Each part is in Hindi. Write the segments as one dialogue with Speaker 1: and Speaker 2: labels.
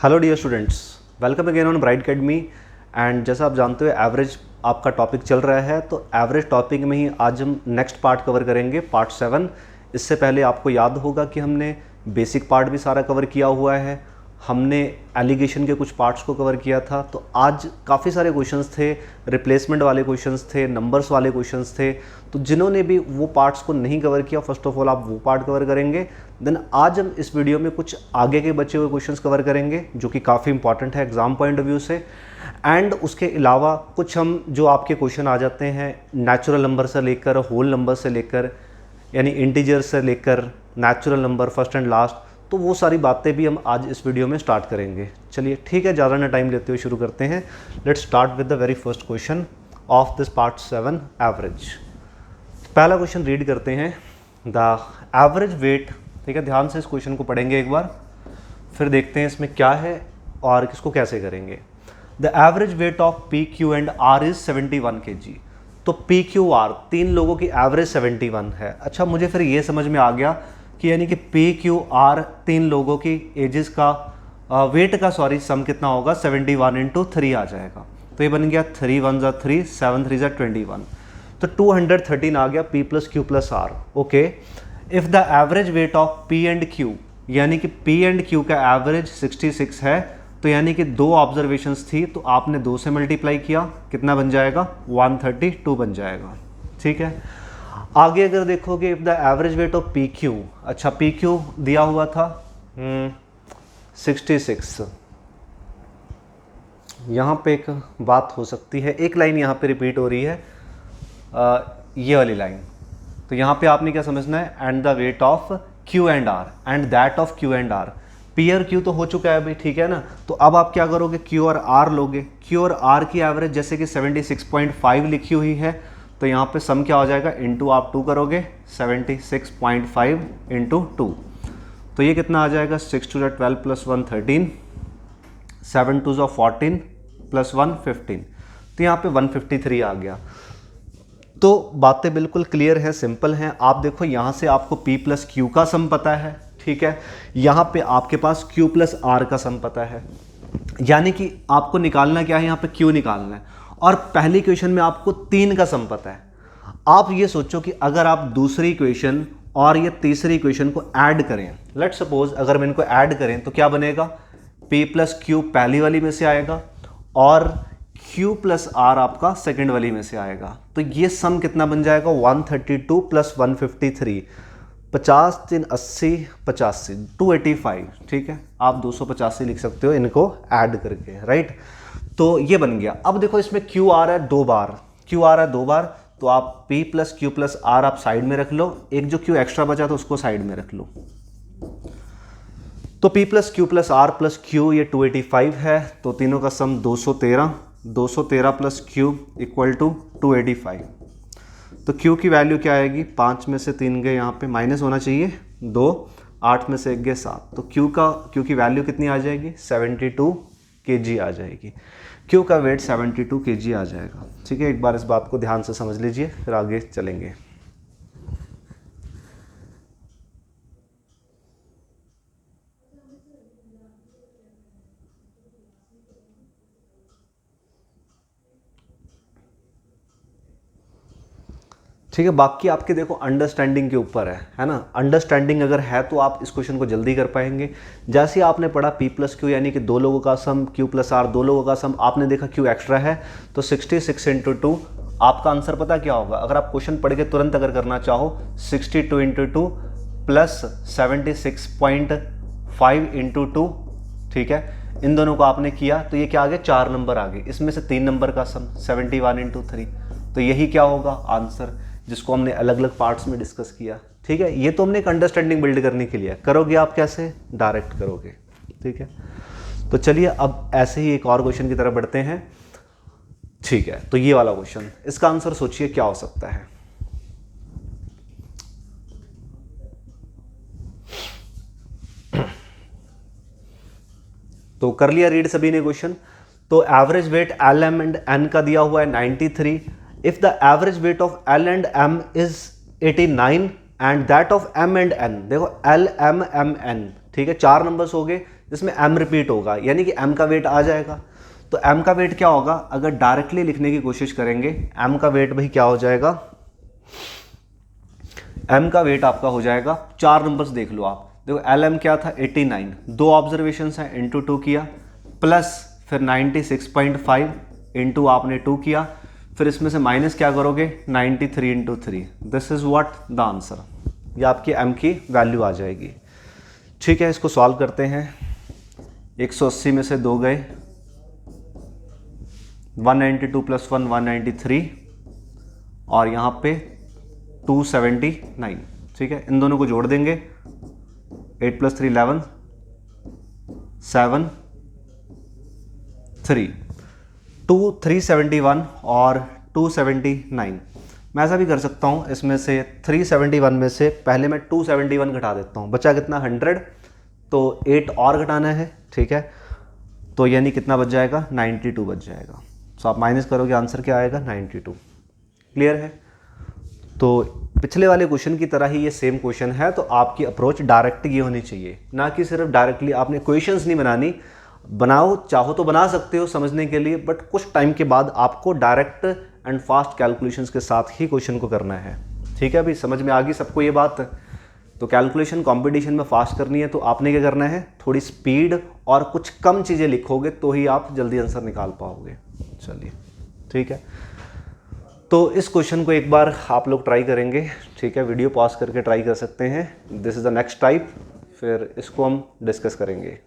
Speaker 1: Hello dear students, welcome again on bright academy. And जैसा आप जानते हो एवरेज आपका टॉपिक चल रहा है, तो एवरेज टॉपिक में ही आज हम नेक्स्ट पार्ट कवर करेंगे, पार्ट 7। इससे पहले आपको याद होगा कि हमने बेसिक पार्ट भी सारा कवर किया हुआ है, हमने एलिगेशन के कुछ पार्ट्स को कवर किया था। तो आज काफ़ी सारे क्वेश्चंस थे, रिप्लेसमेंट वाले क्वेश्चंस थे, नंबर्स वाले क्वेश्चंस थे। तो जिन्होंने भी वो पार्ट्स को नहीं कवर किया, फर्स्ट ऑफ ऑल आप वो पार्ट कवर करेंगे। देन आज हम इस वीडियो में कुछ आगे के बचे हुए क्वेश्चंस कवर करेंगे जो कि काफ़ी इंपॉर्टेंट है एग्जाम पॉइंट ऑफ व्यू से। एंड उसके अलावा कुछ हम जो आपके क्वेश्चन आ जाते हैं नेचुरल नंबर से लेकर होल नंबर से लेकर, यानी इंटीजर से लेकर natural number first and last, तो वो सारी बातें भी हम आज इस वीडियो में स्टार्ट करेंगे। चलिए ठीक है, ज़्यादा ना टाइम लेते हुए शुरू करते हैं। Let's start with the very first question of this part 7 average. पहला क्वेश्चन रीड करते हैं, द एवरेज वेट। ठीक है, ध्यान से इस क्वेश्चन को पढ़ेंगे एक बार, फिर देखते हैं इसमें क्या है और किसको कैसे करेंगे। The average weight of P Q and R is 71 kg। तो पी क्यू आर तीन लोगों की एवरेज 71 है। अच्छा, मुझे फिर ये समझ में आ गया कि यानी कि पी क्यू आर तीन लोगों की एजेस का वेट का सम कितना होगा, 71 × 3 आ जाएगा। तो ये बन गया 3 × 1 = 3, 7 × 3 = 21। तो 213 आ गया P plus Q plus R. Okay, if the average weight of P and Q, यानी कि पी एंड क्यू का एवरेज 66 है, तो यानी कि दो ऑब्जर्वेशंस थी, तो आपने 2 से मल्टीप्लाई किया, कितना बन जाएगा, 132 बन जाएगा। ठीक है, आगे अगर देखोगे if the average weight of P Q, अच्छा पी क्यू दिया हुआ था 66। यहाँ पे एक बात हो सकती है, एक लाइन यहाँ पे रिपीट हो रही है, ये वाली लाइन। तो यहाँ पे आपने क्या समझना है, and the weight of Q and R and that of Q and R. P और क्यू तो हो चुका है अभी, ठीक है ना। तो अब आप क्या करोगे, क्यू और आर लोगे। क्यू और आर की एवरेज जैसे कि 76.5 लिखी हुई है, तो यहाँ पे सम क्या हो जाएगा, इंटू आप 2 करोगे, 76.5 × 2। तो ये कितना आ जाएगा, 6 × 2 = 12 + 1 13, 7 × 2 = 14 + 1 15। तो यहाँ पे 153 आ गया। तो बातें बिल्कुल क्लियर है, सिंपल हैं। आप देखो यहाँ से आपको P प्लस क्यू का सम पता है, ठीक है। यहाँ पे आपके पास Q प्लस R का सम पता है, यानी कि आपको निकालना क्या है, यहाँ पे Q निकालना है। और पहली इक्वेशन में आपको 3 का सम पता है। आप ये सोचो कि अगर आप दूसरी इक्वेशन और ये तीसरी इक्वेशन को ऐड करें, लेट्स सपोज अगर हम इनको ऐड करें तो क्या बनेगा, P प्लस क्यू पहली वाली में से आएगा और Q प्लस R आपका सेकेंड वाली में से आएगा। तो ये सम कितना बन जाएगा, 132 + 153, 50 × 3 = 80, 85, 285। ठीक है, आप 285 लिख सकते हो इनको ऐड करके, राइट। तो ये बन गया। अब देखो इसमें क्यू आ रहा है 2 बार, क्यू आ रहा है 2 बार, तो आप P plus Q plus R आप साइड में रख लो, एक जो क्यू एक्स्ट्रा बचा तो उसको साइड में रख लो। तो P plus Q plus R plus Q ये 285 है, तो तीनों का सम 213, 213 प्लस क्यू = 285। तो क्यू की वैल्यू क्या आएगी, 5 में से 3 गए, यहाँ पे माइनस होना चाहिए 2, 8 में से 1 गए 7। तो क्यू की वैल्यू कितनी आ जाएगी, 72 kg आ जाएगी। क्यू का वेट 72 kg आ जाएगा। ठीक है, एक बार इस बात को ध्यान से समझ लीजिए, फिर आगे चलेंगे। ठीक है, बाकी आपके देखो अंडरस्टैंडिंग के ऊपर है ना। अंडरस्टैंडिंग अगर है तो आप इस क्वेश्चन को जल्दी कर पाएंगे। जैसे आपने पढ़ा P प्लस क्यू यानी कि 2 लोगों का सम, Q प्लस R 2 लोगों का सम, आपने देखा Q एक्स्ट्रा है, तो 66 × 2 आपका आंसर पता क्या होगा। अगर आप क्वेश्चन पढ़ के तुरंत अगर करना चाहो, 62 × 2 + 76.5 × 2, ठीक है। इन दोनों को आपने किया तो ये क्या आ गया, 4 नंबर आ गए, इसमें से 3 नंबर का सम 71 × 3। तो यही क्या होगा आंसर, जिसको हमने अलग अलग पार्ट्स में डिस्कस किया। ठीक है, ये तो हमने एक अंडरस्टैंडिंग बिल्ड करने के लिए। करोगे आप कैसे, डायरेक्ट करोगे। ठीक है, तो चलिए अब ऐसे ही एक और क्वेश्चन की तरफ बढ़ते हैं। ठीक है, तो ये वाला क्वेश्चन, इसका आंसर सोचिए क्या हो सकता है। तो कर लिया रीड सभी ने क्वेश्चन। तो average weight L M and N का दिया हुआ है 93। If the average weight of L and M is 89 and that of M and N, देखो एल एम एम एन, ठीक है, 4 नंबर्स हो गए, जिसमें m रिपीट होगा, यानी कि m का वेट आ जाएगा। तो m का वेट क्या होगा, अगर डायरेक्टली लिखने की कोशिश करेंगे, m का वेट भाई क्या हो जाएगा, m का वेट आपका हो जाएगा, 4 नंबर्स देख लो आप, देखो lm क्या था 89, 2 ऑब्जर्वेशंस हैं, इंटू 2 किया, प्लस फिर 96.5 इंटू आपने 2 किया, फिर इसमें से माइनस क्या करोगे 93 into 3, this is what the answer, ये आपकी m की वैल्यू आ जाएगी। ठीक है, इसको सॉल्व करते हैं। 180 में से 2 गए, 192 प्लस 1 193 और यहाँ पे 279। ठीक है, इन दोनों को जोड़ देंगे, 8 प्लस 3 11, 7 3 371 और 279। मैं ऐसा भी कर सकता हूँ, इसमें से 371 में से पहले मैं 271 घटा देता हूँ, बचा कितना 100, तो 8 और घटाना है। ठीक है, तो यानी कितना बच जाएगा 92 बच जाएगा। सो आप माइनस करोगे, आंसर क्या आएगा 92। क्लियर है? तो पिछले वाले क्वेश्चन की तरह ही ये सेम क्वेश्चन है, तो आपकी अप्रोच डायरेक्ट ये होनी चाहिए, ना कि सिर्फ डायरेक्टली आपने क्वेश्चंस नहीं बनानी, बनाओ चाहो तो बना सकते हो समझने के लिए, बट कुछ टाइम के बाद आपको डायरेक्ट एंड फास्ट कैलकुलेशंस के साथ ही क्वेश्चन को करना है। ठीक है, अभी समझ में आ गई सबको ये बात? तो कैलकुलेशन कंपटीशन में फास्ट करनी है तो आपने क्या करना है, थोड़ी स्पीड और कुछ कम चीज़ें लिखोगे तो ही आप जल्दी आंसर निकाल पाओगे। चलिए ठीक है, तो इस क्वेश्चन को एक बार आप लोग ट्राई करेंगे। ठीक है, वीडियो पॉज करके ट्राई कर सकते हैं। This is the next type, फिर इसको हम डिस्कस करेंगे।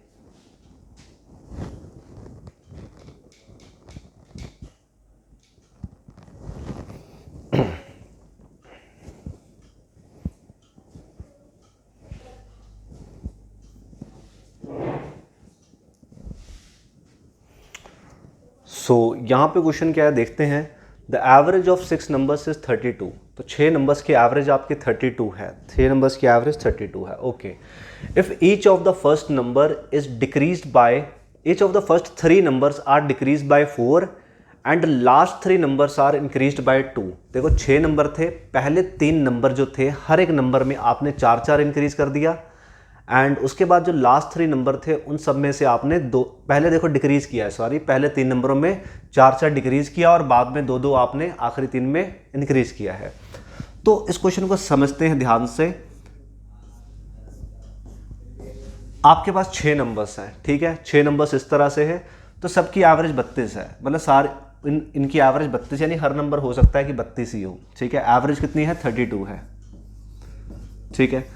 Speaker 1: यहाँ पे क्वेश्चन क्या है देखते हैं। The average of 6 numbers is 32। तो 6 नंबर्स की एवरेज आपकी 32 है, 6 नंबर्स की एवरेज 32 है। Okay, if each of the first number is decreased by, each of the first 3 numbers are decreased by 4 and last 3 numbers are increased by 2। देखो 6 नंबर थे, पहले 3 नंबर जो थे हर एक नंबर में आपने 4 इंक्रीज कर दिया, एंड उसके बाद जो लास्ट 3 नंबर थे उन सब में से आपने पहले देखो डिक्रीज किया है, सॉरी पहले 3 नंबरों में 4 डिक्रीज किया और बाद में 2 आपने आखिरी 3 में इंक्रीज किया है। तो इस क्वेश्चन को समझते हैं ध्यान से। आपके पास 6 नंबर्स हैं, ठीक है, 6 नंबर्स इस तरह से है, तो सबकी एवरेज 32 है, मतलब सारे इनकी एवरेज 32, यानी हर नंबर हो सकता है कि 32 ही हो। ठीक है, एवरेज कितनी है 32 है। ठीक है,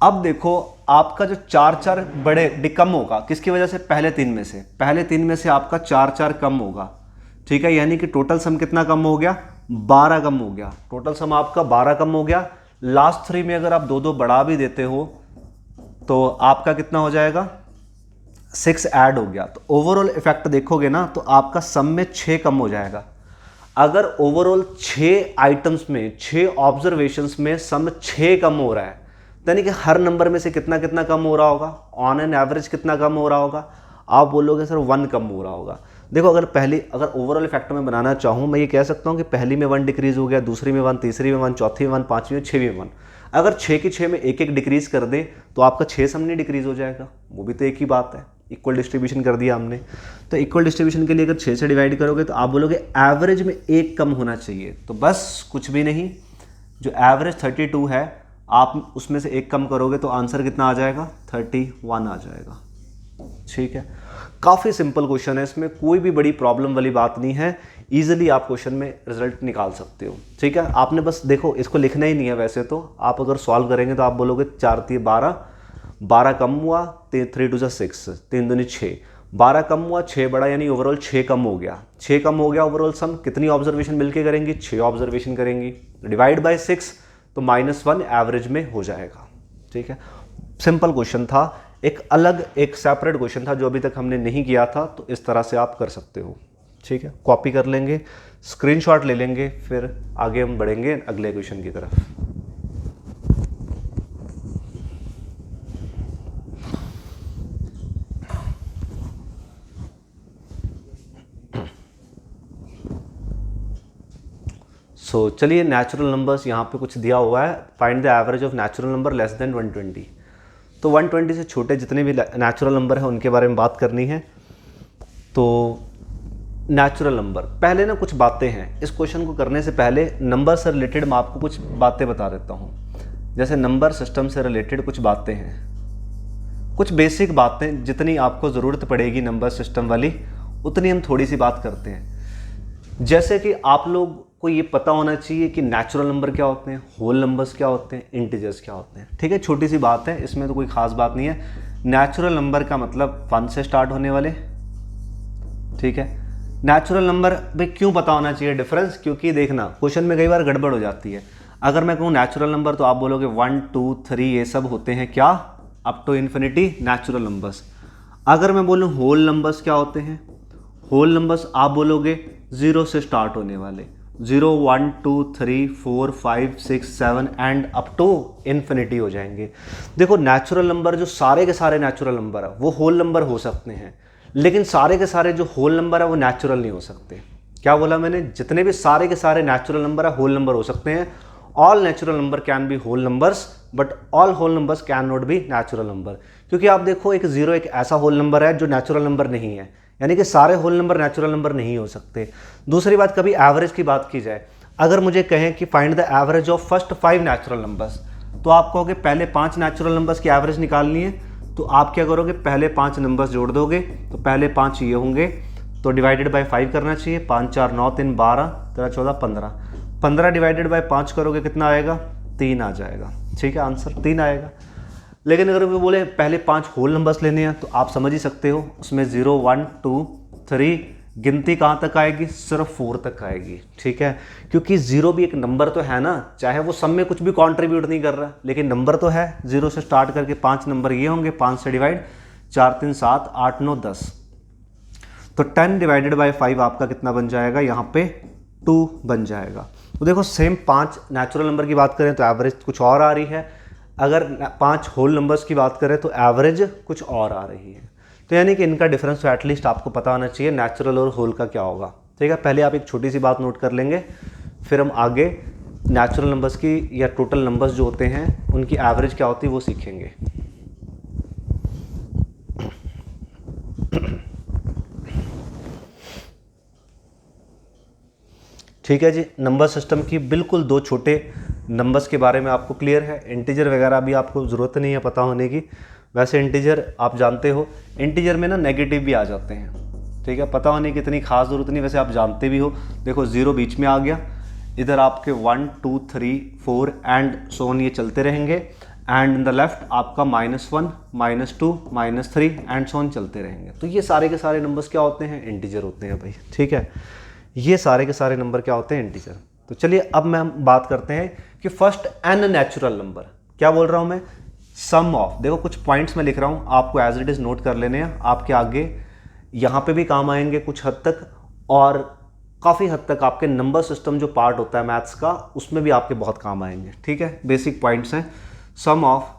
Speaker 1: अब देखो आपका जो 4 बड़े कम होगा किसकी वजह से, पहले 3 में से आपका 4 कम होगा। ठीक है, यानी कि टोटल सम कितना कम हो गया, 12 कम हो गया, टोटल सम आपका 12 कम हो गया। लास्ट 3 में अगर आप 2 बढ़ा भी देते हो तो आपका कितना हो जाएगा 6 ऐड हो गया। तो ओवरऑल इफेक्ट देखोगे ना तो आपका सम में 6 कम हो जाएगा। अगर ओवरऑल 6 आइटम्स में 6 ऑब्जर्वेशंस में सम 6 कम हो रहा है, यानी कि हर नंबर में से कितना कितना कम हो रहा होगा, ऑन एन एवरेज कितना कम हो रहा होगा। आप बोलोगे सर 1 कम हो रहा होगा। देखो अगर ओवरऑल इफेक्ट में बनाना चाहूँ, मैं ये कह सकता हूँ कि पहली में 1 डिक्रीज हो गया, दूसरी में 1, तीसरी में 1, चौथी में 1, पाँचवीं में 6वीं में 1। अगर 6 की 6 में एक डिक्रीज कर दे तो आपका 6 सम नहीं डिक्रीज हो जाएगा, वो भी तो एक ही बात है। इक्वल डिस्ट्रीब्यूशन कर दिया हमने, तो इक्वल डिस्ट्रीब्यूशन के लिए अगर 6 से डिवाइड करोगे तो आप बोलोगे एवरेज में 1 कम होना चाहिए। तो बस कुछ भी नहीं, जो एवरेज 32 है आप उसमें से 1 कम करोगे तो आंसर कितना आ जाएगा 31 आ जाएगा। ठीक है, काफ़ी सिंपल क्वेश्चन है, इसमें कोई भी बड़ी प्रॉब्लम वाली बात नहीं है, इजीली आप क्वेश्चन में रिजल्ट निकाल सकते हो। ठीक है, आपने बस देखो इसको लिखना ही नहीं है, वैसे तो आप अगर सॉल्व करेंगे तो आप बोलोगे 4 3 12, 12 कम हुआ, 3 2 6, 3 दूनी 6, 12 कम हुआ, 6 बढ़ा, यानी ओवरऑल 6 कम हो गया। 6 कम हो गया ओवरऑल सम, कितनी ऑब्जर्वेशन मिलके करेंगी, 6 ऑब्जर्वेशन करेंगी, डिवाइड बाय 6 तो -1 एवरेज में हो जाएगा। ठीक है, सिंपल क्वेश्चन था, एक सेपरेट क्वेश्चन था जो अभी तक हमने नहीं किया था, तो इस तरह से आप कर सकते हो। ठीक है, कॉपी कर लेंगे, स्क्रीनशॉट ले लेंगे, फिर आगे हम बढ़ेंगे अगले क्वेश्चन की तरफ। चलिए नेचुरल नंबर्स यहाँ पे कुछ दिया हुआ है, find the average of natural number less than 120। तो 120 से छोटे जितने भी नेचुरल नंबर हैं उनके बारे में बात करनी है। तो नेचुरल नंबर, पहले ना कुछ बातें हैं, इस क्वेश्चन को करने से पहले नंबर से रिलेटेड मैं आपको कुछ बातें बता देता हूँ। जैसे नंबर सिस्टम से रिलेटेड कुछ बातें हैं, कुछ बेसिक बातें, जितनी आपको ज़रूरत पड़ेगी नंबर सिस्टम वाली उतनी हम थोड़ी सी बात करते हैं। जैसे कि आप लोग को ये पता होना चाहिए कि नेचुरल नंबर क्या होते हैं, होल नंबर्स क्या होते हैं, इंटीजर्स क्या होते हैं। ठीक है, छोटी सी बात है, इसमें तो कोई ख़ास बात नहीं है। नेचुरल नंबर का मतलब 1 से स्टार्ट होने वाले। ठीक है, नेचुरल नंबर भाई क्यों पता होना चाहिए डिफरेंस, क्योंकि देखना क्वेश्चन में कई बार गड़बड़ हो जाती है। अगर मैं कहूँ नेचुरल नंबर तो आप बोलोगे 1 2 3 ये सब होते हैं क्या, up to infinity natural numbers. अगर मैं बोलूँ होल नंबर्स क्या होते हैं, होल नंबर्स आप बोलोगे 0 से स्टार्ट होने वाले, 0 1 2 3 4 5 6 7 एंड अप टू इन्फिनिटी हो जाएंगे। देखो नेचुरल नंबर जो सारे के सारे नेचुरल नंबर है वो होल नंबर हो सकते हैं, लेकिन सारे के सारे जो होल नंबर है वो नेचुरल नहीं हो सकते। क्या बोला मैंने, जितने भी सारे के सारे नेचुरल नंबर है होल नंबर हो सकते हैं। All natural number can be whole numbers but all whole numbers can not be natural number. क्योंकि आप देखो एक 0 एक ऐसा होल नंबर है जो नेचुरल नंबर नहीं है, यानी कि सारे होल नंबर नेचुरल नंबर नहीं हो सकते। दूसरी बात, कभी एवरेज की बात की जाए, अगर मुझे कहें कि find the average of first 5 natural numbers, तो आप कहोगे पहले 5 नेचुरल नंबर्स की एवरेज निकालनी है। तो आप क्या करोगे, पहले 5 नंबर्स जोड़ दोगे, तो पहले 5 ये होंगे, तो डिवाइडेड बाय 5 करना चाहिए। 5 4 9 3 12 13 14 15, 15 डिवाइडेड बाय 5 करोगे कितना आएगा, 3 आ जाएगा। ठीक है, आंसर 3 आएगा। लेकिन अगर वो बोले पहले 5 होल नंबर्स लेने हैं, तो आप समझ ही सकते हो उसमें 0 1 2 3 गिनती कहाँ तक आएगी, सिर्फ 4 तक आएगी। ठीक है, क्योंकि 0 भी एक नंबर तो है ना, चाहे वो सब में कुछ भी कंट्रीब्यूट नहीं कर रहा, लेकिन नंबर तो है। 0 से स्टार्ट करके 5 नंबर ये होंगे, 5 से डिवाइड 4 3 7 8 9 10, तो 10 डिवाइडेड बाय 5 आपका कितना बन जाएगा, यहाँ पे 2 बन जाएगा। तो देखो सेम 5 नेचुरल नंबर की बात करें तो एवरेज कुछ और आ रही है, अगर 5 होल नंबर्स की बात करें तो एवरेज कुछ और आ रही है। तो यानी कि इनका डिफरेंस तो एटलीस्ट आपको पता होना चाहिए नेचुरल और होल का क्या होगा। ठीक है, पहले आप एक छोटी सी बात नोट कर लेंगे, फिर हम आगे नेचुरल नंबर्स की या टोटल नंबर्स जो होते हैं उनकी एवरेज क्या होती है वो सीखेंगे। ठीक है जी, नंबर सिस्टम की बिल्कुल 2 छोटे नंबर्स के बारे में आपको क्लियर है। इंटीजर वगैरह भी आपको ज़रूरत नहीं है पता होने की। वैसे इंटीजर आप जानते हो, इंटीजर में ना नेगेटिव भी आ जाते हैं। ठीक है, पता होने की इतनी खास ज़रूरत नहीं, वैसे आप जानते भी हो। देखो 0 बीच में आ गया, इधर आपके 1 2 3 4 एंड सो ऑन ये चलते रहेंगे, एंड इन द लेफ्ट आपका -1 -2 -3 एंड सो ऑन चलते रहेंगे। तो ये सारे के सारे नंबर्स क्या होते हैं, इंटीजर होते हैं भाई। ठीक है, ये सारे के सारे नंबर क्या होते हैं, इंटीजर। तो चलिए अब मैं बात करते हैं कि फर्स्ट n नेचुरल नंबर, क्या बोल रहा हूं मैं, सम ऑफ। देखो कुछ पॉइंट्स में लिख रहा हूं, आपको एज इट इज नोट कर लेने हैं, आपके आगे यहां पे भी काम आएंगे कुछ हद तक, और काफ़ी हद तक आपके नंबर सिस्टम जो पार्ट होता है मैथ्स का उसमें भी आपके बहुत काम आएंगे। ठीक है, बेसिक पॉइंट्स हैं, sum of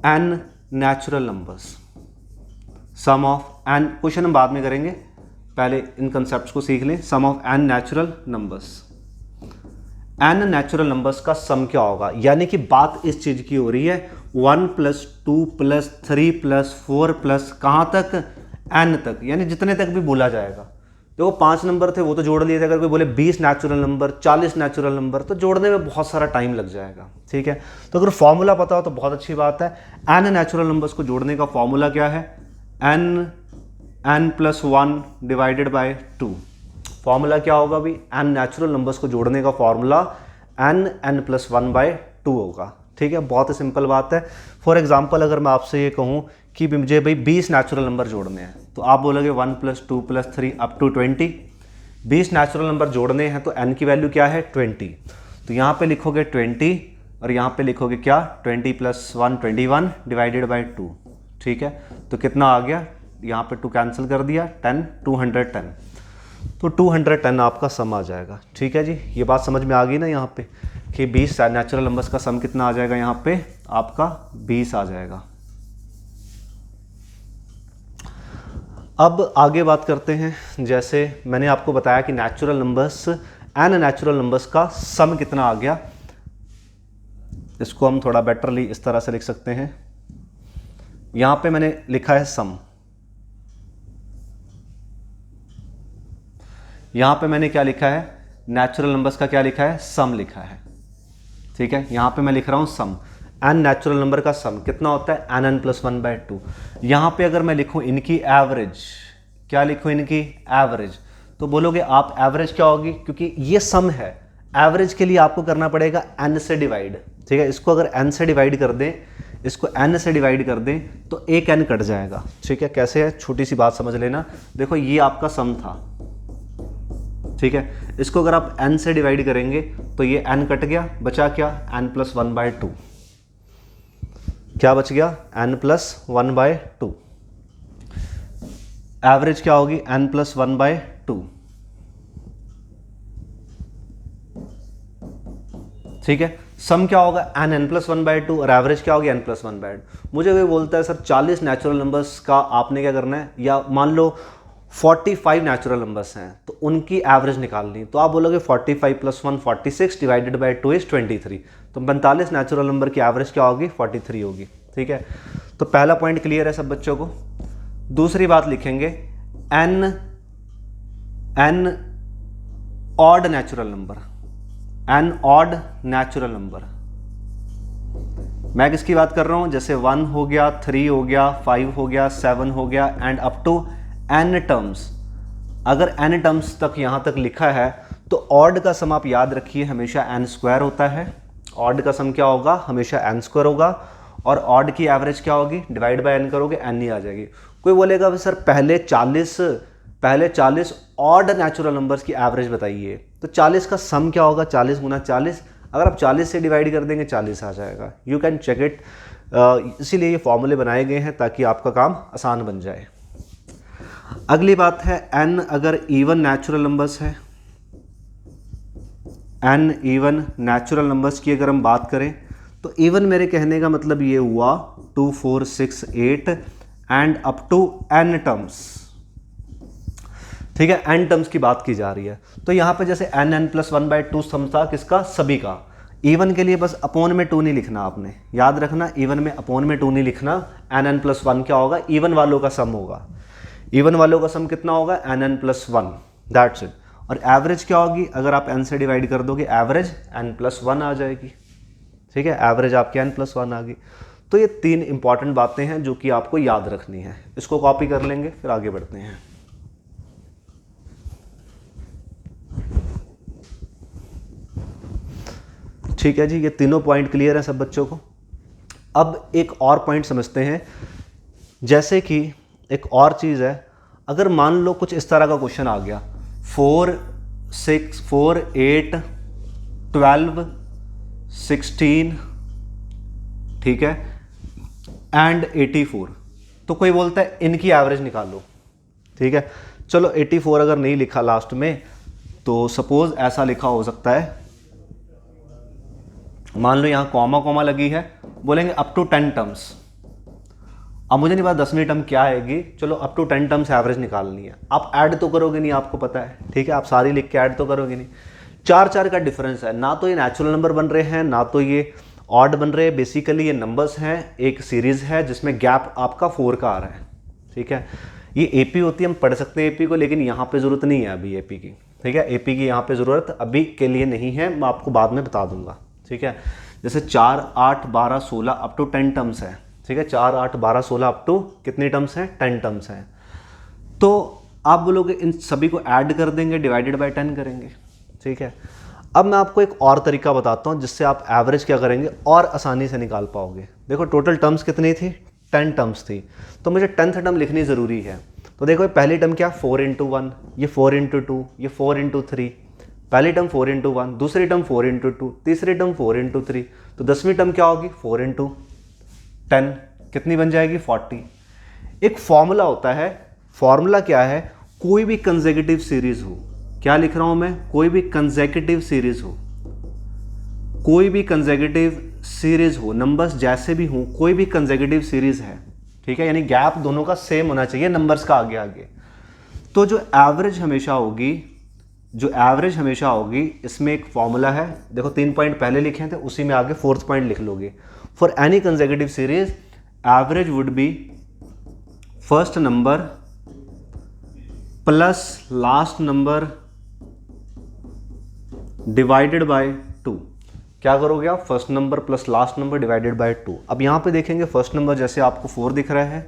Speaker 1: n natural numbers, sum of n, question हम बाद में करेंगे, पहले इन कंसेप्ट्स को सीख लें। Sum of n natural numbers, n natural numbers का सम क्या होगा, यानी कि बात इस चीज की हो रही है 1 + 2 + 3 + 4 प्लस कहाँ तक, n तक, यानी जितने तक भी बोला जाएगा। देखो 5 नंबर थे वो तो जोड़ लिए थे, अगर कोई बोले 20 नेचुरल नंबर 40 नेचुरल नंबर तो जोड़ने में बहुत सारा टाइम लग जाएगा। ठीक है, तो अगर फॉर्मूला पता हो तो बहुत अच्छी बात है। n नेचुरल नंबर्स को जोड़ने का फॉर्मूला क्या है, n + 1 डिवाइडेड बाय 2। फॉर्मूला क्या होगा भाई, n नेचुरल नंबर्स को जोड़ने का फॉर्मूला n + 1/2 होगा। ठीक है, बहुत ही सिंपल बात है। फॉर एग्जांपल अगर मैं आपसे ये कहूँ कि मुझे भाई 20 नेचुरल नंबर जोड़ने हैं, तो आप बोलोगे 1 + 2 + 3 अप टू 20। 20 नेचुरल नंबर जोड़ने हैं तो n की वैल्यू क्या है, 20। तो यहाँ पे लिखोगे 20 और यहाँ पे लिखोगे क्या, 20 + 1 21 डिवाइडेड बाई 2। ठीक है, तो कितना आ गया, यहाँ पे 2 कैंसिल कर दिया, 10 210, तो 210 आपका सम आ जाएगा। ठीक है जी, ये बात समझ में आ गई ना यहाँ पे कि 20 नेचुरल नंबर्स का सम कितना आ जाएगा, यहाँ पे आपका 20 आ जाएगा। अब आगे बात करते हैं, जैसे मैंने आपको बताया कि natural numbers, n natural numbers का सम कितना आ गया, इसको हम थोड़ा बेटरली इस तरह से लिख सकते हैं, यहां पे मैंने लिखा है सम, यहां पे मैंने क्या लिखा है, नेचुरल नंबर्स का क्या लिखा है, सम लिखा है। ठीक है, यहां पे मैं लिख रहा हूं सम, एन नेचुरल नंबर का सम कितना होता है, एन एन प्लस 1/2। यहां पे अगर मैं लिखूं इनकी एवरेज, क्या लिखूं, इनकी एवरेज, तो बोलोगे आप एवरेज क्या होगी, क्योंकि ये सम है, एवरेज के लिए आपको करना पड़ेगा एन से डिवाइड। ठीक है, इसको अगर एन से डिवाइड कर दें, इसको एन से डिवाइड कर दें तो एक एन कट जाएगा। ठीक है, कैसे है, छोटी सी बात समझ लेना। देखो ये आपका सम था, ठीक है, इसको अगर आप n से डिवाइड करेंगे तो ये n कट गया, बचा क्या, n प्लस 1/2। क्या बच गया, n प्लस 1/2। एवरेज क्या होगी, n प्लस 1/2। ठीक है, सम क्या होगा, n प्लस 1/2 और एवरेज क्या होगी, n प्लस 1/2। मुझे कोई बोलता है सर 40 नेचुरल नंबर्स का आपने क्या करना है, या मान लो 45 नेचुरल नंबर्स हैं तो उनकी एवरेज निकालनी, तो आप बोलोगे 45 प्लस 1 46 डिवाइडेड बाई 2 इज 23। तो 45 नेचुरल नंबर की एवरेज क्या होगी, 43 होगी। ठीक है, तो पहला पॉइंट क्लियर है सब बच्चों को। दूसरी बात लिखेंगे, an odd natural number, an odd natural number. मैं किसकी बात कर रहा हूं, जैसे 1 हो गया, 3 हो गया, 5 हो गया, 7 हो गया and up to n terms. अगर n टर्म्स तक यहां तक लिखा है तो ऑड का सम आप याद रखिए हमेशा n स्क्वायर होता है। ऑड का सम क्या होगा, हमेशा n स्क्वायर होगा, और ऑड की एवरेज क्या होगी, डिवाइड बाय n करोगे n ही आ जाएगी। कोई बोलेगा सर पहले 40 ऑड नेचुरल नंबर्स की एवरेज बताइए, तो 40 का सम क्या होगा, 40 गुना 40, अगर आप 40 से डिवाइड कर देंगे 40 आ जाएगा। यू कैन चेक इट, इसीलिए ये फॉर्मूले बनाए गए हैं ताकि आपका काम आसान बन जाए। अगली बात है, n अगर इवन नेचुरल नंबर्स है, n इवन नेचुरल नंबर्स की अगर हम बात करें तो इवन मेरे कहने का मतलब ये हुआ 2 4 6 8 and up to n terms. ठीक है, n टर्म्स की बात की जा रही है, तो यहां पे जैसे n प्लस 1/2 सम था किसका, सभी का। इवन के लिए बस अपॉन में 2 नहीं लिखना, आपने याद रखना, इवन में अपॉन में 2 नहीं लिखना। n प्लस 1 क्या होगा, इवन वालों का सम होगा। इवन वालों का सम कितना होगा, n प्लस 1, दैट्स इट। और एवरेज क्या होगी, अगर आप n से डिवाइड कर दोगे एवरेज n प्लस 1 आ जाएगी। ठीक है, एवरेज आपकी n प्लस 1 आ गई। तो ये 3 इंपॉर्टेंट बातें हैं जो कि आपको याद रखनी है। इसको कॉपी कर लेंगे, फिर आगे बढ़ते हैं। ठीक है जी, ये तीनों पॉइंट क्लियर है सब बच्चों को। अब एक और पॉइंट समझते हैं, जैसे कि एक और चीज़ है, अगर मान लो कुछ इस तरह का क्वेश्चन आ गया 4 6 4 8 12 16, ठीक है, एंड 84, तो कोई बोलता है इनकी एवरेज निकालो। ठीक है, चलो 84 अगर नहीं लिखा लास्ट में, तो सपोज ऐसा लिखा हो सकता है, मान लो यहां कॉमा कॉमा लगी है, बोलेंगे अप टू 10 टर्म्स। अब मुझे नहीं पता 10वीं टर्म क्या आएगी, चलो अप टू 10 टर्म्स एवरेज निकालनी है। आप ऐड तो करोगे नहीं, आपको पता है, ठीक है, आप सारी लिख के ऐड तो करोगे नहीं। 4 का डिफरेंस है, ना तो ये नेचुरल नंबर बन रहे हैं ना तो ये ऑड बन रहे हैं। बेसिकली ये नंबर्स हैं, एक सीरीज है जिसमें गैप आपका 4 का आ रहा है। ठीक है, ये एपी होती है, हम पढ़ सकते हैं एपी को, लेकिन यहाँ पे जरूरत नहीं है अभी एपी की। ठीक है, एपी की यहाँ पे जरूरत अभी के लिए नहीं है, मैं आपको बाद में बता दूंगा। ठीक है, जैसे 4 8 12 16 अप टू 10 टर्म्स है। ठीक है, 4 8 12 16 अप टू कितनी टर्म्स हैं, 10 टर्म्स हैं। तो आप बोलोगे इन सभी को ऐड कर देंगे, डिवाइडेड बाय 10 करेंगे। ठीक है, अब मैं आपको एक और तरीका बताता हूं जिससे आप एवरेज क्या करेंगे और आसानी से निकाल पाओगे। देखो टोटल टर्म्स कितनी थी, 10 टर्म्स थी, तो मुझे 10th टर्म लिखनी ज़रूरी है। तो देखो पहली टर्म क्या, 4 × 1, ये 4 × 2, ये 4 × 3, पहली टर्म 4 × 1, दूसरी टर्म 4 × 2, तीसरी टर्म 4 × 3, तो 10वीं टर्म क्या होगी, 4 × 10, कितनी बन जाएगी, 40। एक फॉर्मूला होता है, फॉर्मूला क्या है, कोई भी कंसेक्यूटिव सीरीज हो, क्या लिख रहा हूं मैं, कोई भी कंसेक्यूटिव सीरीज हो, कोई भी कंसेक्यूटिव सीरीज हो, नंबर्स जैसे भी हों, कोई भी कंसेक्यूटिव सीरीज है, ठीक है, यानी गैप दोनों का सेम होना चाहिए नंबर्स का आगे आगे। तो जो एवरेज हमेशा होगी, जो एवरेज हमेशा होगी, इसमें एक फॉर्मूला है, देखो 3 पॉइंट पहले लिखे थे, उसी में आगे 4th पॉइंट लिख लोगे। For any consecutive series average would be first number plus last number divided by 2। क्या करोगे आप? First number plus last number divided by 2। अब यहाँ पे देखेंगे फर्स्ट नंबर जैसे आपको 4 दिख रहा है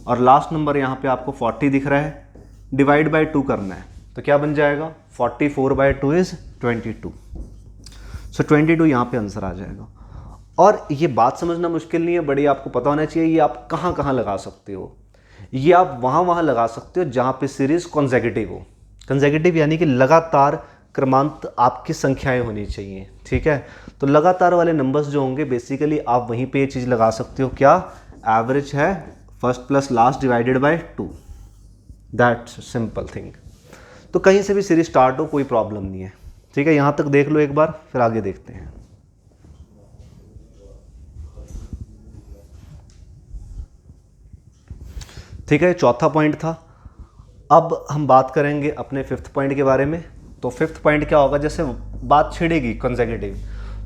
Speaker 1: और लास्ट नंबर यहाँ पे आपको 40 दिख रहा है, डिवाइड बाय 2 करना है तो क्या बन जाएगा? 44 बाय 2 इज 22। सो 22 यहाँ पे आंसर आ जाएगा। और ये बात समझना मुश्किल नहीं है, बड़ी आपको पता होना चाहिए ये आप कहाँ कहाँ लगा सकते हो। ये आप वहाँ लगा सकते हो जहाँ पे सीरीज कॉन्सेक्यूटिव हो। कॉन्सेक्यूटिव यानी कि लगातार क्रमांक आपकी संख्याएं होनी चाहिए, ठीक है। तो लगातार वाले नंबर्स जो होंगे बेसिकली आप वहीं पे ये चीज़ लगा सकते हो। क्या? एवरेज है first plus last divided by 2। That's simple thing. तो कहीं से भी सीरीज स्टार्ट हो कोई प्रॉब्लम नहीं है, ठीक है। यहाँ तक देख लो एक बार, फिर आगे देखते हैं। ठीक है, चौथा पॉइंट था। अब हम बात करेंगे अपने फिफ्थ पॉइंट के बारे में। तो फिफ्थ पॉइंट क्या होगा? जैसे बात छिड़ेगी कंसेक्यूटिव,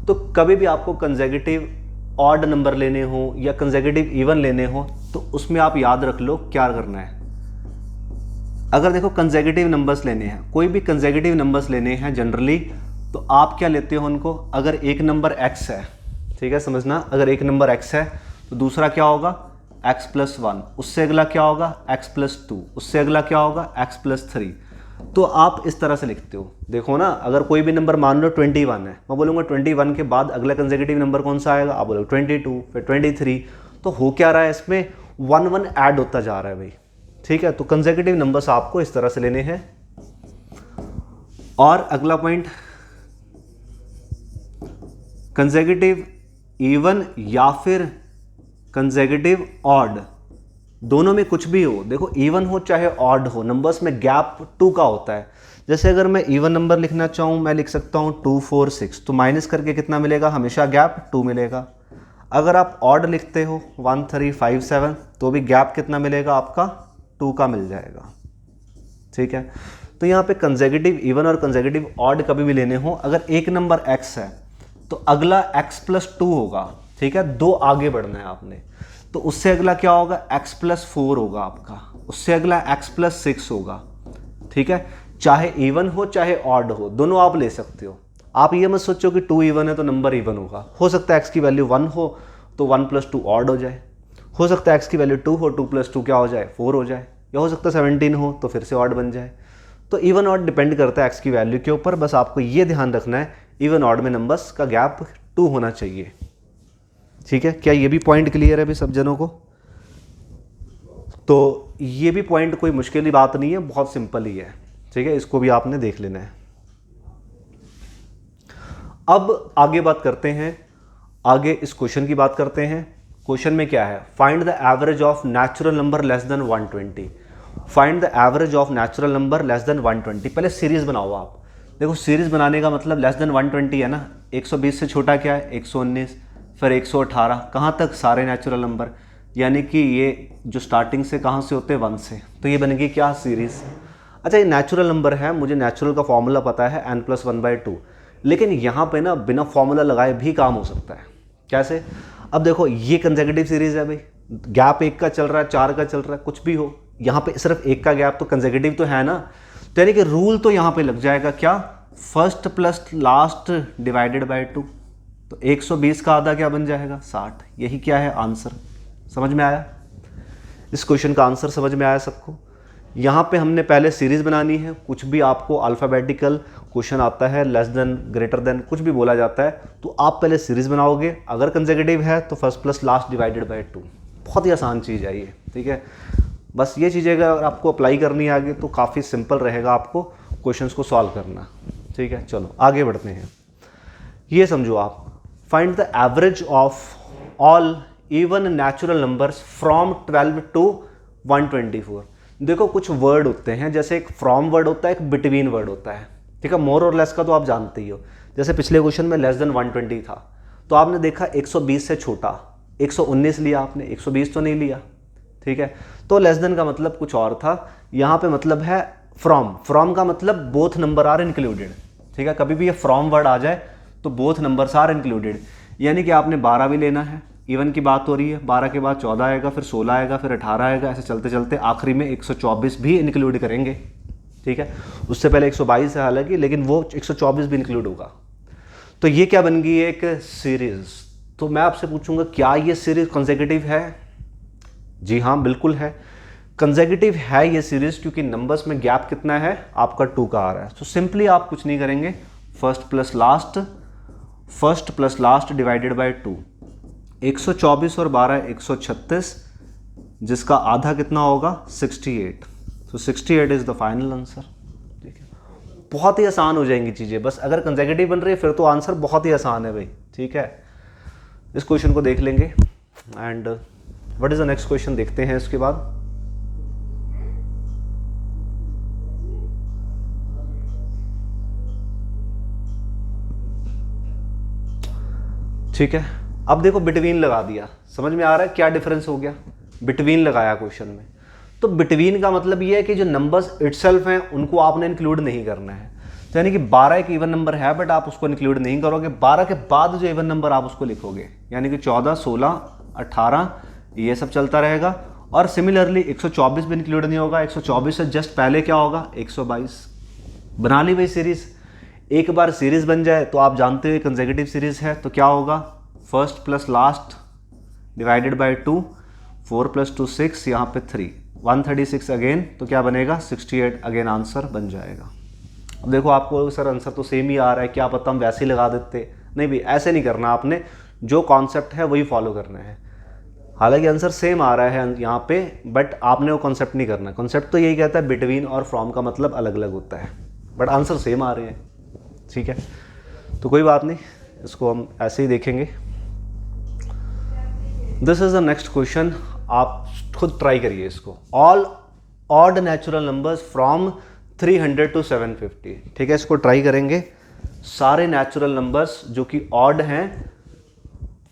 Speaker 1: तो कभी भी आपको कंसेक्यूटिव ऑड नंबर लेने हो या कंसेक्यूटिव इवन लेने हो तो उसमें आप याद रख लो क्या करना है। अगर देखो कंसेक्यूटिव नंबर्स लेने हैं, कोई भी कंसेक्यूटिव नंबर्स लेने हैं जनरली, तो आप क्या लेते हो उनको? अगर एक नंबर x है, ठीक है, समझना, अगर एक नंबर x है तो दूसरा क्या होगा? x प्लस 1, उससे अगला क्या होगा? x प्लस 2, उससे अगला क्या होगा? x plus 3। तो आप इस तरह से लिखते हो। देखो ना, अगर कोई भी नंबर मान लो 21 है, मैं बोलूँगा 21 के बाद अगला कंसेक्यूटिव नंबर कौन सा आएगा? आप बोलोगे 22, फिर 23। तो हो क्या रहा है इसमें? 1 ऐड होता जा रहा है भाई, ठीक है। तो कंसेक्यूटिव नंबर्स आपको इस तरह से लेने हैं। और अगला पॉइंट, कंसेक्यूटिव इवन या फिर कंसेक्यूटिव ऑड, दोनों में कुछ भी हो। देखो इवन हो चाहे ऑड हो, नंबर्स में गैप 2 का होता है। जैसे अगर मैं इवन नंबर लिखना चाहूँ, मैं लिख सकता हूँ 2 4 6, तो माइनस करके कितना मिलेगा? हमेशा गैप 2 मिलेगा। अगर आप ऑड लिखते हो 1 3 5 7, तो भी गैप कितना मिलेगा? आपका 2 का मिल जाएगा, ठीक है। तो यहाँ पे कंसेक्यूटिव इवन और कंसेक्यूटिव ऑड कभी भी लेने हो, अगर एक नंबर x है तो अगला x प्लस 2 होगा, ठीक है। 2 आगे बढ़ना है आपने, तो उससे अगला क्या होगा? x प्लस 4 होगा आपका, उससे अगला x प्लस 6 होगा, ठीक है। चाहे इवन हो चाहे ऑड हो, दोनों आप ले सकते हो। आप ये मत सोचो कि 2 इवन है तो नंबर इवन होगा। हो सकता है x की वैल्यू 1 हो तो 1 प्लस 2 ऑड हो जाए, हो सकता है x की वैल्यू 2 हो, 2 प्लस 2 क्या हो जाए? 4 हो जाए, या हो सकता है 17 हो तो फिर से ऑड बन जाए। तो इवन ऑड डिपेंड करता है x की वैल्यू के ऊपर। बस आपको ये ध्यान रखना है इवन ऑड में नंबर्स का गैप 2 होना चाहिए, ठीक है। क्या ये भी पॉइंट क्लियर है भी सब जनों को? तो ये भी पॉइंट कोई मुश्किल बात नहीं है, बहुत सिंपल ही है, ठीक है। इसको भी आपने देख लेना है। अब आगे बात करते हैं, आगे इस क्वेश्चन की बात करते हैं। क्वेश्चन में क्या है? Find the average of natural number less than 120। Find the average of natural number less than 120। पहले सीरीज बनाओ आप। देखो सीरीज बनाने का मतलब लेस देन 120 है ना, 120 से छोटा क्या है? 119, फिर 118, कहाँ तक? सारे नेचुरल नंबर, यानी कि ये जो स्टार्टिंग से कहाँ से होते हैं? 1 से। तो ये बनेगी क्या? सीरीज। अच्छा ये नेचुरल नंबर है, मुझे नेचुरल का फॉर्मूला पता है n+1/2, लेकिन यहाँ पे ना बिना फॉर्मूला लगाए भी काम हो सकता है। कैसे? अब देखो ये कंसेक्यूटिव सीरीज है भाई, गैप 1 का चल रहा है, 4 का चल रहा है, कुछ भी हो, यहाँ पे सिर्फ 1 का गैप तो कंसेक्यूटिव तो है ना। तो यानी कि रूल तो यहाँ पे लग जाएगा क्या? First plus last divided by 2। तो 120 का आधा क्या बन जाएगा? 60। यही क्या है? आंसर। समझ में आया? इस क्वेश्चन का आंसर समझ में आया सबको? यहाँ पे हमने पहले सीरीज बनानी है। कुछ भी आपको अल्फ़ाबेटिकल क्वेश्चन आता है, लेस देन, ग्रेटर देन, कुछ भी बोला जाता है, तो आप पहले सीरीज बनाओगे। अगर कंसेक्यूटिव है तो first plus last divided by 2। बहुत ही आसान चीज़ है ये, ठीक है। बस ये चीज़ें अगर आपको अप्लाई करनी है आगे तो काफ़ी सिंपल रहेगा आपको क्वेश्चंस को सॉल्व करना, ठीक है। चलो आगे बढ़ते हैं। ये समझो आप, find the average of all even natural numbers from 12 to 124। देखो कुछ वर्ड होते हैं, जैसे एक फ्रॉम वर्ड होता है, एक बिटवीन वर्ड होता है, ठीक है। मोर और लेस का तो आप जानते ही हो। जैसे पिछले क्वेश्चन में लेस देन 120 था, तो आपने देखा 120 से छोटा 119 लिया आपने, 120 तो नहीं लिया, ठीक है। तो लेस देन का मतलब कुछ और था, यहाँ पे मतलब है फ्रॉम। फ्रॉम का मतलब बोथ नंबर आर इंक्लूडेड, ठीक है। कभी भी ये फ्रॉम वर्ड आ जाए तो बोथ नंबर्स आर इंक्लूडेड, यानी कि आपने 12 भी लेना है, इवन की बात हो रही है, 12 के बाद 14 आएगा, फिर 16 आएगा, फिर 18 आएगा, ऐसे चलते चलते आखिरी में 124 भी इंक्लूड करेंगे। ठीक है, उससे पहले 122 है हालांकि, लेकिन वो 124 भी इंक्लूड होगा। तो ये क्या बन गई, एक सीरीज। तो मैं आपसे पूछूंगा क्या ये सीरीज कंसेक्यूटिव है? जी हाँ, बिल्कुल है, कंसेक्यूटिव है ये सीरीज, क्योंकि नंबर्स में गैप कितना है आपका 2 का आ रहा है। तो सिंपली आप कुछ नहीं करेंगे, first plus last divided by 2। 124 और 12 136, जिसका आधा कितना होगा 68। तो 68 इज द फाइनल आंसर। ठीक है, बहुत ही आसान हो जाएंगी चीज़ें, बस अगर कंसेक्यूटिव बन रही है फिर तो आंसर बहुत ही आसान है भाई। ठीक है, इस क्वेश्चन को देख लेंगे and what is the next question देखते हैं इसके बाद। ठीक है, अब देखो बिटवीन लगा दिया, समझ में आ रहा है क्या डिफरेंस हो गया? बिटवीन लगाया क्वेश्चन में, तो बिटवीन का मतलब ये है कि जो नंबर्स इटसेल्फ हैं उनको आपने इंक्लूड नहीं करना है। तो यानी कि 12 एक इवन नंबर है बट आप उसको इंक्लूड नहीं करोगे, 12 के बाद जो इवन नंबर आप उसको लिखोगे, यानी कि 14, 16, 18 ये सब चलता रहेगा। और सिमिलरली 124 भी इंक्लूड नहीं होगा, 124 से जस्ट पहले क्या होगा 122। बना ली भाई सीरीज। एक बार सीरीज बन जाए तो आप जानते हो कंसेक्यूटिव सीरीज है, तो क्या होगा first plus last divided by 2, 4 + 2 6, यहाँ पे 3, 136 अगेन, तो क्या बनेगा 68 अगेन आंसर बन जाएगा। अब देखो आपको सर आंसर तो सेम ही आ रहा है, क्या पता हम वैसे ही लगा देते। नहीं भाई, ऐसे नहीं करना, आपने जो कॉन्सेप्ट है वही फॉलो करना है। हालांकि आंसर सेम आ रहा है यहाँ पे, बट आपने वो कॉन्सेप्ट नहीं करना। कॉन्सेप्ट तो यही कहता है बिटवीन और फ्रॉम का मतलब अलग अलग होता है, बट आंसर सेम आ रहे हैं। ठीक है, तो कोई बात नहीं, इसको हम ऐसे ही देखेंगे। This is the next question, आप खुद ट्राई करिए इसको। All odd natural numbers from 300 to 750। ठीक है, इसको ट्राई करेंगे। सारे नेचुरल नंबर्स जो कि ऑड हैं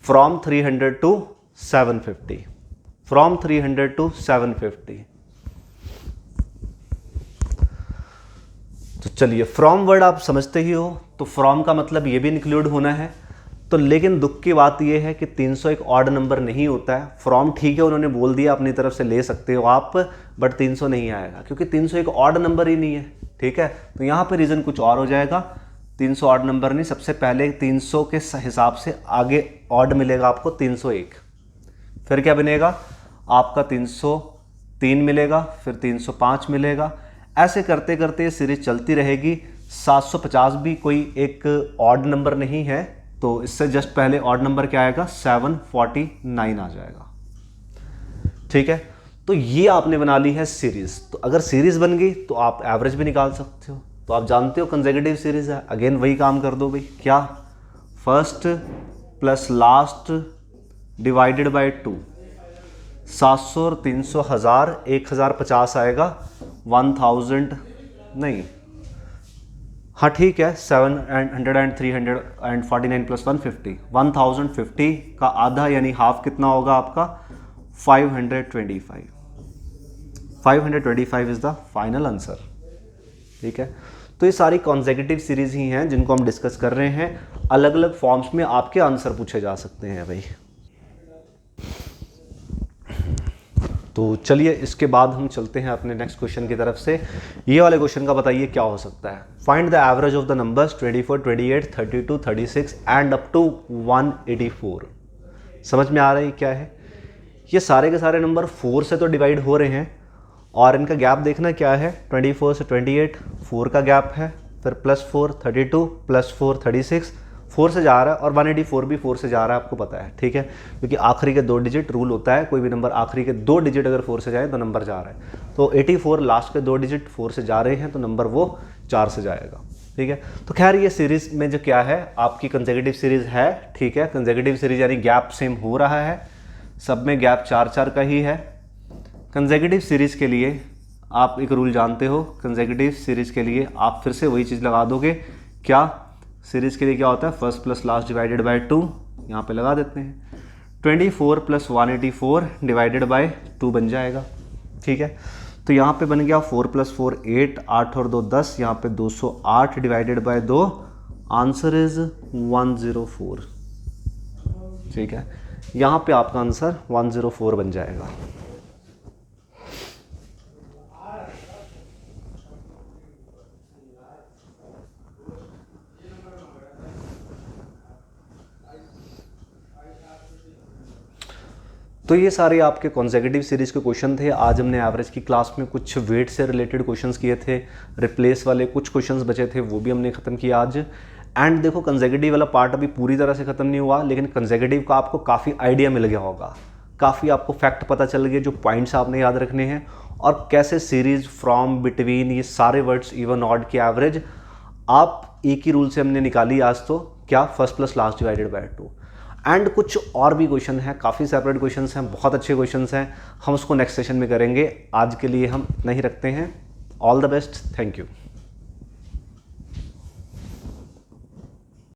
Speaker 1: फ्रॉम 300 to 750, फ्रॉम 300 to 750। तो चलिए, फ्रॉम वर्ड आप समझते ही हो, तो फ्रॉम का मतलब ये भी इंक्लूड होना है। तो लेकिन दुख की बात ये है कि 300 एक ऑड नंबर नहीं होता है। फ्रॉम ठीक है, उन्होंने बोल दिया अपनी तरफ से ले सकते हो आप, बट 300 नहीं आएगा, क्योंकि 300 एक ऑड नंबर ही नहीं है। ठीक है, तो यहाँ पे रीज़न कुछ और हो जाएगा। 300 ऑड नंबर नहीं, सबसे पहले 300 के हिसाब से आगे ऑड मिलेगा आपको 301, फिर क्या बनेगा आपका 303 मिलेगा, फिर 305 मिलेगा। ऐसे करते करते ये सीरीज चलती रहेगी। 750 भी कोई एक ऑड नंबर नहीं है, तो इससे जस्ट पहले ऑड नंबर क्या आएगा 749 आ जाएगा। ठीक है, तो ये आपने बना ली है सीरीज। तो अगर सीरीज बन गई तो आप एवरेज भी निकाल सकते हो। तो आप जानते हो कंसेक्यूटिव सीरीज है, अगेन वही काम कर दो भाई। क्या, first plus last divided by 2, 700 और 300 1000, 1050 आएगा, 1000 नहीं, हाँ ठीक है, 700 and 349 + 150, 1050 का आधा यानी हाफ कितना होगा आपका 525। 525 इज द फाइनल आंसर। ठीक है, तो ये सारी कॉन्सेक्यूटिव सीरीज ही हैं जिनको हम डिस्कस कर रहे हैं। अलग अलग फॉर्म्स में आपके आंसर पूछे जा सकते हैं भाई। तो चलिए, इसके बाद हम चलते हैं अपने नेक्स्ट क्वेश्चन की तरफ से। ये वाले क्वेश्चन का बताइए क्या हो सकता है। Find the average of the numbers 24, 28, 32, 36 and up to 184। समझ में आ रहा है क्या है? ये सारे के सारे नंबर 4 से तो डिवाइड हो रहे हैं, और इनका गैप देखना क्या है, 24 से 28 4 का गैप है, फिर +4 32 +4 36, 4 से जा रहा है, और 184 भी 4 से जा रहा है, आपको पता है। ठीक है, क्योंकि आखिरी के 2 डिजिट रूल होता है, कोई भी नंबर आखिरी के 2 डिजिट अगर 4 से जाए तो नंबर जा रहा है। तो 84 लास्ट के 2 डिजिट 4 से जा रहे हैं तो नंबर वो 4 से जाएगा। ठीक है, तो खैर ये सीरीज में जो क्या है आपकी कंसेक्यूटिव सीरीज है। ठीक है, कंसेक्यूटिव सीरीज यानी गैप सेम हो रहा है, सब में गैप 4-4 का ही है। कंसेक्यूटिव सीरीज के लिए आप एक रूल जानते हो, कंसेक्यूटिव सीरीज के लिए आप फिर से वही चीज़ लगा दोगे। क्या, सीरीज के लिए क्या होता है, first plus last divided by 2, यहाँ पे लगा देते हैं। 24 + 184 डिवाइडेड बाय 2 बन जाएगा। ठीक है, तो यहाँ पे बन गया 4 + 4 8, 8 और 2 10, यहाँ पे 208 डिवाइडेड बाय 2, आंसर इज 104। ठीक है, यहाँ पे आपका आंसर 104 बन जाएगा। तो ये सारे आपके कॉन्सेक्यूटिव सीरीज़ के क्वेश्चन थे। आज हमने एवरेज की क्लास में कुछ वेट से रिलेटेड क्वेश्चंस किए थे, रिप्लेस वाले कुछ क्वेश्चंस बचे थे वो भी हमने ख़त्म किया आज। एंड देखो कंसेक्यूटिव वाला पार्ट अभी पूरी तरह से ख़त्म नहीं हुआ, लेकिन कंसेक्यूटिव का आपको काफ़ी आइडिया मिल गया होगा, काफ़ी आपको फैक्ट पता चल गए जो पॉइंट्स आपने याद रखने हैं, और कैसे सीरीज, फ्रॉम, बिटवीन, ये सारे वर्ड्स, इवन, ऑड की एवरेज आप एक ही रूल से हमने निकाली आज। तो क्या, first plus last divided by 2। And कुछ और भी क्वेश्चन हैं, काफ़ी सेपरेट क्वेश्चंस हैं, बहुत अच्छे क्वेश्चंस हैं, हम उसको नेक्स्ट सेशन में करेंगे। आज के लिए हम इतना ही रखते हैं। All the best, thank you.